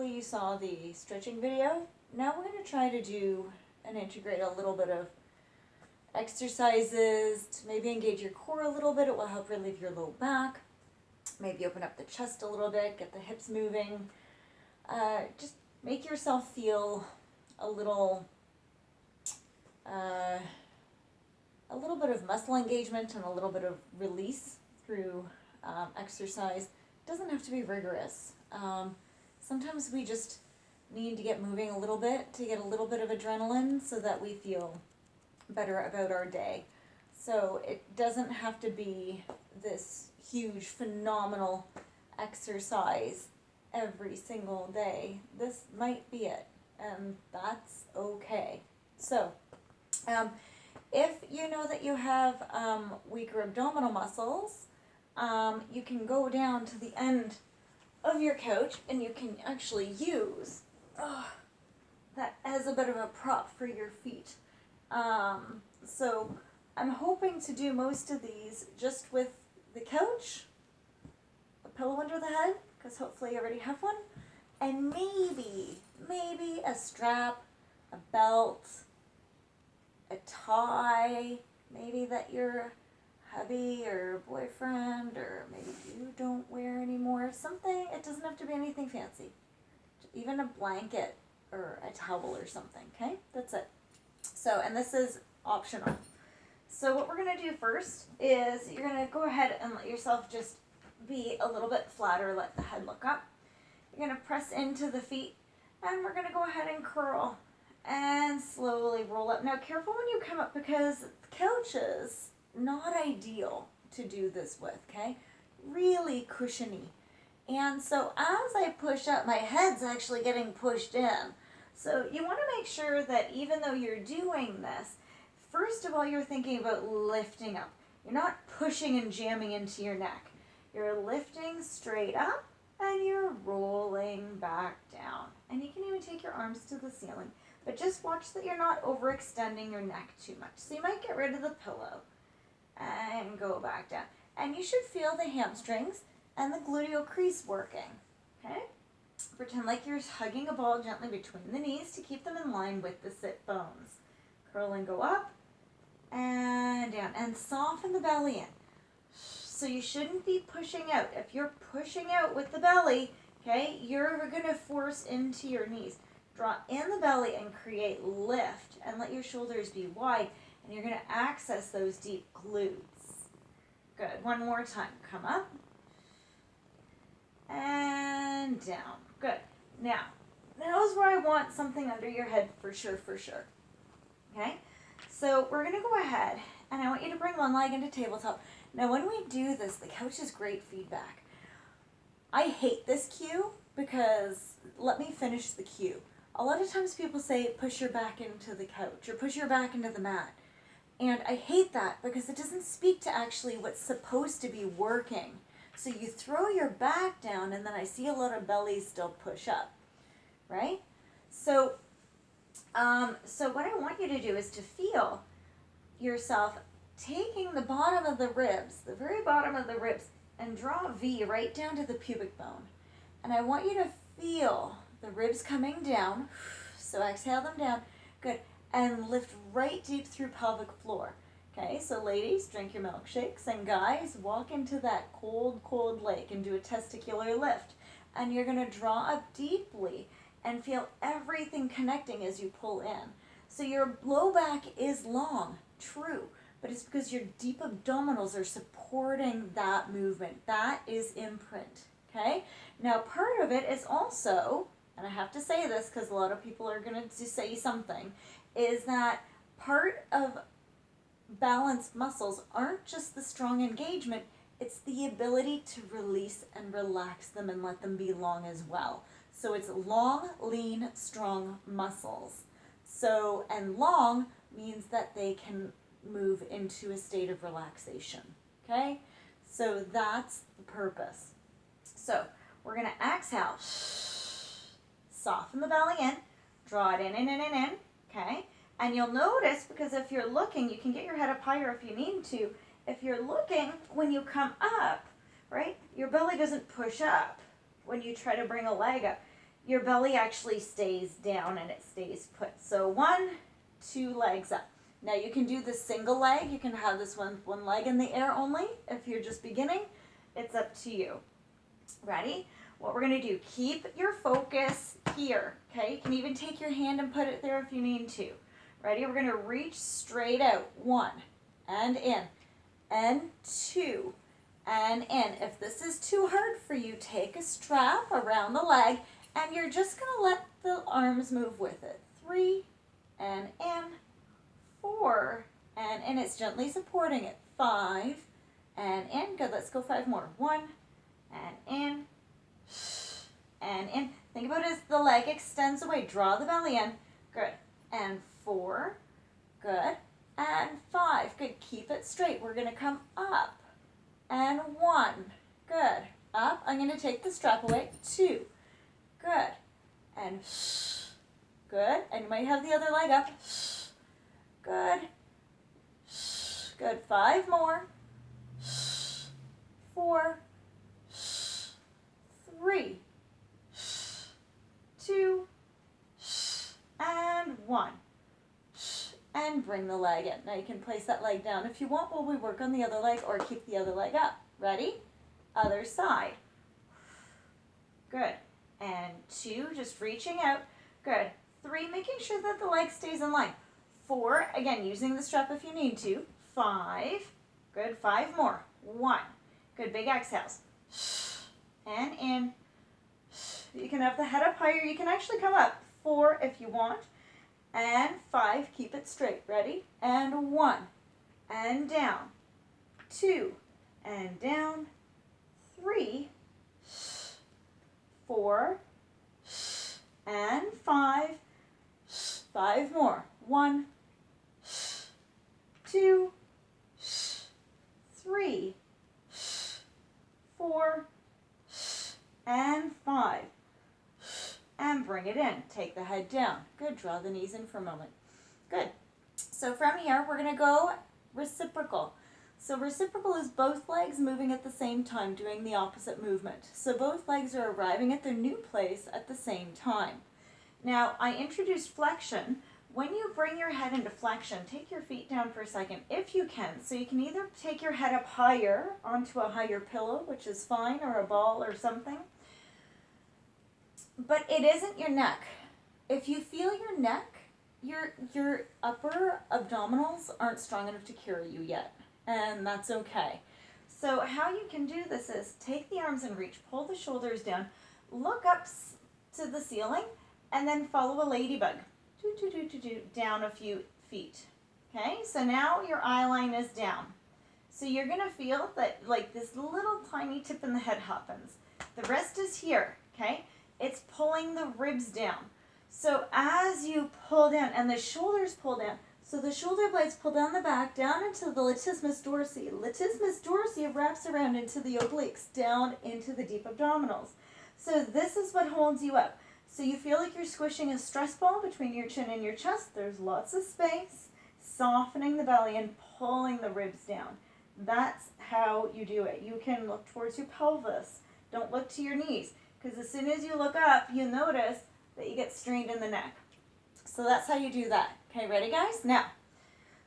hopefully you saw the stretching video. Now we're going to try to do and integrate a little bit of exercises to maybe engage your core a little bit. It will help relieve your low back. Maybe open up the chest a little bit, get the hips moving. Just make yourself feel a little bit of muscle engagement and a little bit of release through exercise. It doesn't have to be rigorous. Sometimes we just need to get moving a little bit to get a little bit of adrenaline so that we feel better about our day. So it doesn't have to be this huge, phenomenal exercise every single day. This might be it, and that's okay. So, if you know that you have weaker abdominal muscles, you can go down to the end of your couch and you can actually use that as a bit of a prop for your feet. So I'm hoping to do most of these just with the couch, a pillow under the head, because hopefully you already have one, and maybe a strap, a belt, a tie, maybe that your hubby or boyfriend or maybe you don't wear anymore. Something, it doesn't have to be anything fancy. Even a blanket or a towel or something, okay? That's it. So, and this is optional. So what we're going to do first is you're going to go ahead and let yourself just be a little bit flatter, let the head look up. You're going to press into the feet and we're going to go ahead and curl and slowly roll up. Now careful when you come up because the couch is not ideal to do this with, okay? Really cushiony. And so as I push up, my head's actually getting pushed in. So you want to make sure that even though you're doing this, first of all, you're thinking about lifting up. You're not pushing and jamming into your neck. You're lifting straight up and you're rolling back down. And you can even take your arms to the ceiling. But just watch that you're not overextending your neck too much. So you might get rid of the pillow and go back down. And you should feel the hamstrings and the gluteal crease working, okay? Pretend like you're hugging a ball gently between the knees to keep them in line with the sit bones. Curl and go up and down and soften the belly in. So you shouldn't be pushing out. If you're pushing out with the belly, okay, you're going to force into your knees. Draw in the belly and create lift and let your shoulders be wide and you're going to access those deep glutes. Good. One more time. Come up and down. Good. Now is where I want something under your head for sure. Okay? So we're going to go ahead and I want you to bring one leg into tabletop. Now when we do this, the couch is great feedback. I hate this cue because let me finish the cue. A lot of times people say push your back into the couch or push your back into the mat. And I hate that because it doesn't speak to actually what's supposed to be working. So you throw your back down and then I see a lot of bellies still push up, right? So what I want you to do is to feel yourself taking the bottom of the ribs, the very bottom of the ribs, and draw a V right down to the pubic bone. And I want you to feel the ribs coming down. So exhale them down. Good. And lift right deep through pelvic floor. Okay, so ladies, drink your milkshakes, and guys, walk into that cold, cold lake and do a testicular lift. And you're going to draw up deeply and feel everything connecting as you pull in. So your low back is long, true, but it's because your deep abdominals are supporting that movement. That is imprint, okay? Now, part of it is also, and I have to say this because a lot of people are going to say something, is that part of balanced muscles aren't just the strong engagement, it's the ability to release and relax them and let them be long as well. So it's long, lean, strong muscles. So, and long means that they can move into a state of relaxation, okay? So that's the purpose. So we're going to exhale, soften the belly in, draw it in, okay? And you'll notice, because if you're looking, you can get your head up higher if you need to. If you're looking, when you come up, right, your belly doesn't push up when you try to bring a leg up. your belly actually stays down and it stays put. So 1, 2 legs up. Now you can do the single leg. You can have this one leg in the air only. If you're just beginning, it's up to you. Ready? What we're going to do, keep your focus here, okay? You can even take your hand and put it there if you need to. Ready? We're going to reach straight out. 1, and in, and 2, and in. If this is too hard for you, take a strap around the leg, and you're just going to let the arms move with it. 3, and in, 4, and it's gently supporting it. 5, and in. Good, let's go 5 more. 1, and in, and in. Think about it as the leg extends away. Draw the belly in. Good. And 4. Good. And 5. Good. Keep it straight. We're going to come up. And 1. Good. Up. I'm going to take the strap away. 2. Good. And good. And you might have the other leg up. Good. Good. 5 more. 4. 3, 2, and 1. And bring the leg in. Now you can place that leg down if you want while we work on the other leg, or keep the other leg up. Ready? Other side. Good. And 2, just reaching out. Good. 3, making sure that the leg stays in line. 4, again, using the strap if you need to. 5. Good. 5 more. 1. Good. Big exhales. And in. You can have the head up higher. You can actually come up. 4 if you want. And 5. Keep it straight. Ready? And 1. And down. 2. And down. 3. 4. And 5. 5 more. 1. 2. 3. 4. And 5. And bring it in. Take the head down. Good. Draw the knees in for a moment. Good. So from here, we're going to go reciprocal. So reciprocal is both legs moving at the same time, doing the opposite movement. So both legs are arriving at their new place at the same time. Now, I introduced flexion. When you bring your head into flexion, take your feet down for a second, if you can. So you can either take your head up higher onto a higher pillow, which is fine, or a ball or something. But it isn't your neck. If you feel your neck, your upper abdominals aren't strong enough to carry you yet. And that's okay. So how you can do this is take the arms in reach, pull the shoulders down, look up to the ceiling, and then follow a ladybug. Down a few feet. Okay, so now your eye line is down. So you're going to feel that like this little tiny tip in the head happens. The wrist is here, okay? It's pulling the ribs down. So as you pull down, and the shoulders pull down, so the shoulder blades pull down the back, down into the latissimus dorsi. Latissimus dorsi wraps around into the obliques, down into the deep abdominals. So this is what holds you up. So you feel like you're squishing a stress ball between your chin and your chest. There's lots of space, softening the belly and pulling the ribs down. That's how you do it. You can look towards your pelvis. Don't look to your knees, because as soon as you look up, you notice that you get strained in the neck. So that's how you do that. Okay, ready guys? Now,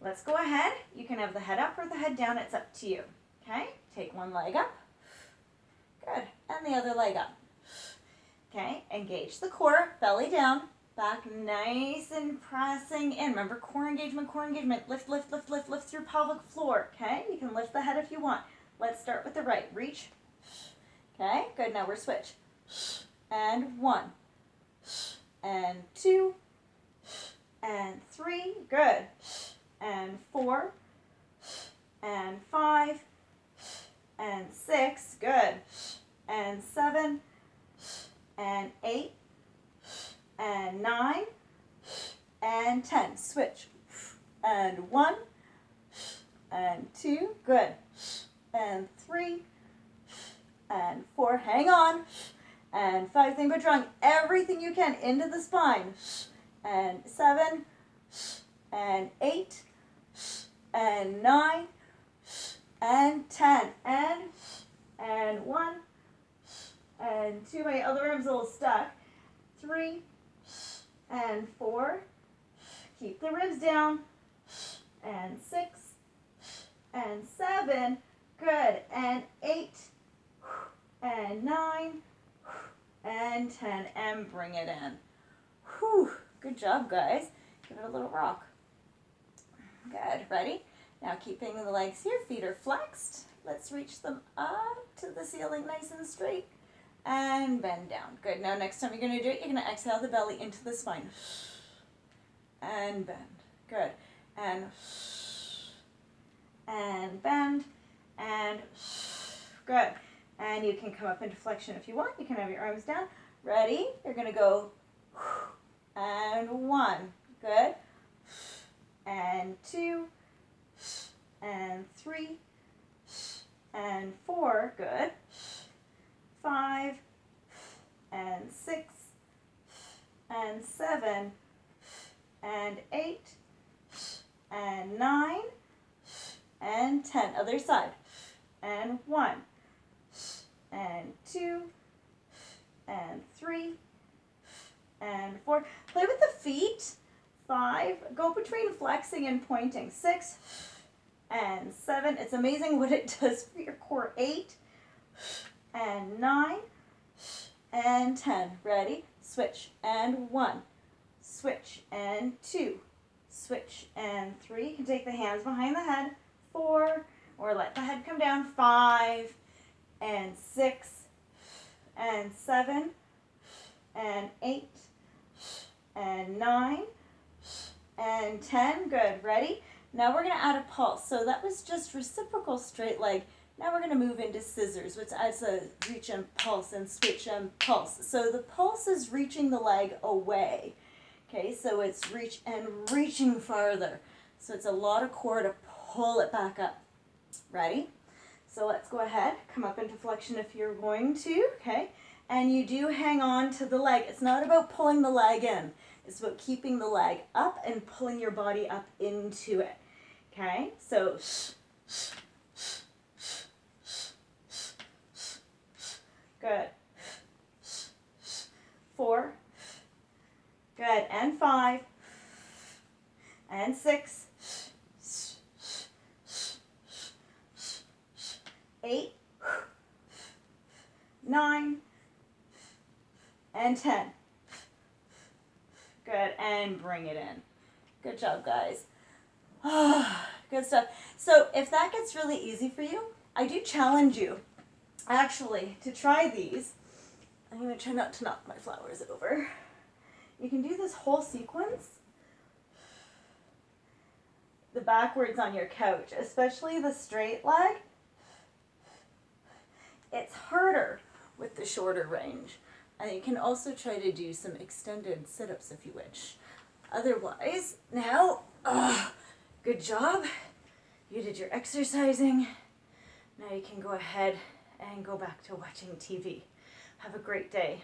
let's go ahead. You can have the head up or the head down. It's up to you. Okay, take one leg up. Good. And the other leg up. Okay, engage the core, belly down, back nice and pressing in. Remember, core engagement, lift, lift, lift, lift, lift through pelvic floor. Okay, you can lift the head if you want. Let's start with the right. Reach. Okay, good. Now we're switch. And 1. And 2. And 3. Good. And 4. And 5. And 6. Good. And 7. And 8, and 9, and 10. Switch. And 1, and 2, good. And 3, and 4, hang on. And 5, think about drawing everything you can into the spine. And 7, and 8, and 9, and 10, and 1, and 2, my other arm's a little stuck, 3, and 4. Keep the ribs down, and 6, and 7. Good, and 8, and 9, and 10, and bring it in. Whew, good job, guys. Give it a little rock. Good, ready? Now keeping the legs here, feet are flexed. Let's reach them up to the ceiling nice and straight. And bend down. Good, now next time you're going to do it, you're going to exhale the belly into the spine. And bend. Good. And bend. And good. And you can come up into flexion if you want. You can have your arms down. Ready? You're going to go and 1. Good. And 2. And 3. And 4. Good. 5. And 6. And 7. And 8. And 9. And 10. Other side. And 1. And 2. And 3. And 4. Play with the feet. 5. Go between flexing and pointing. 6. And 7. It's amazing what it does for your core. 8. And 9. And 10. Ready? Switch. And 1. Switch. And 2. Switch. And 3. You can take the hands behind the head. 4. Or let the head come down. 5. And 6. And 7. And 8. And 9. And 10. Good. Ready? Now we're going to add a pulse. So that was just reciprocal straight leg. Now we're going to move into scissors, which adds a reach and pulse and switch and pulse. So the pulse is reaching the leg away. Okay, so it's reach and reaching farther. So it's a lot of core to pull it back up. Ready? So let's go ahead. Come up into flexion if you're going to. Okay, and you do hang on to the leg. It's not about pulling the leg in. It's about keeping the leg up and pulling your body up into it. Okay, so good. 4. Good. And 5. And 6. 8. 9. And 10. Good. And bring it in. Good job, guys. Good stuff. So if that gets really easy for you, I do challenge you actually to try these. I'm going to try not to knock my flowers over. You can do this whole sequence the backwards on your couch, especially the straight leg. It's harder with the shorter range. And you can also try to do some extended sit-ups if you wish. Otherwise, now, good job. You did your exercising. Now you can go ahead and go back to watching TV. Have a great day.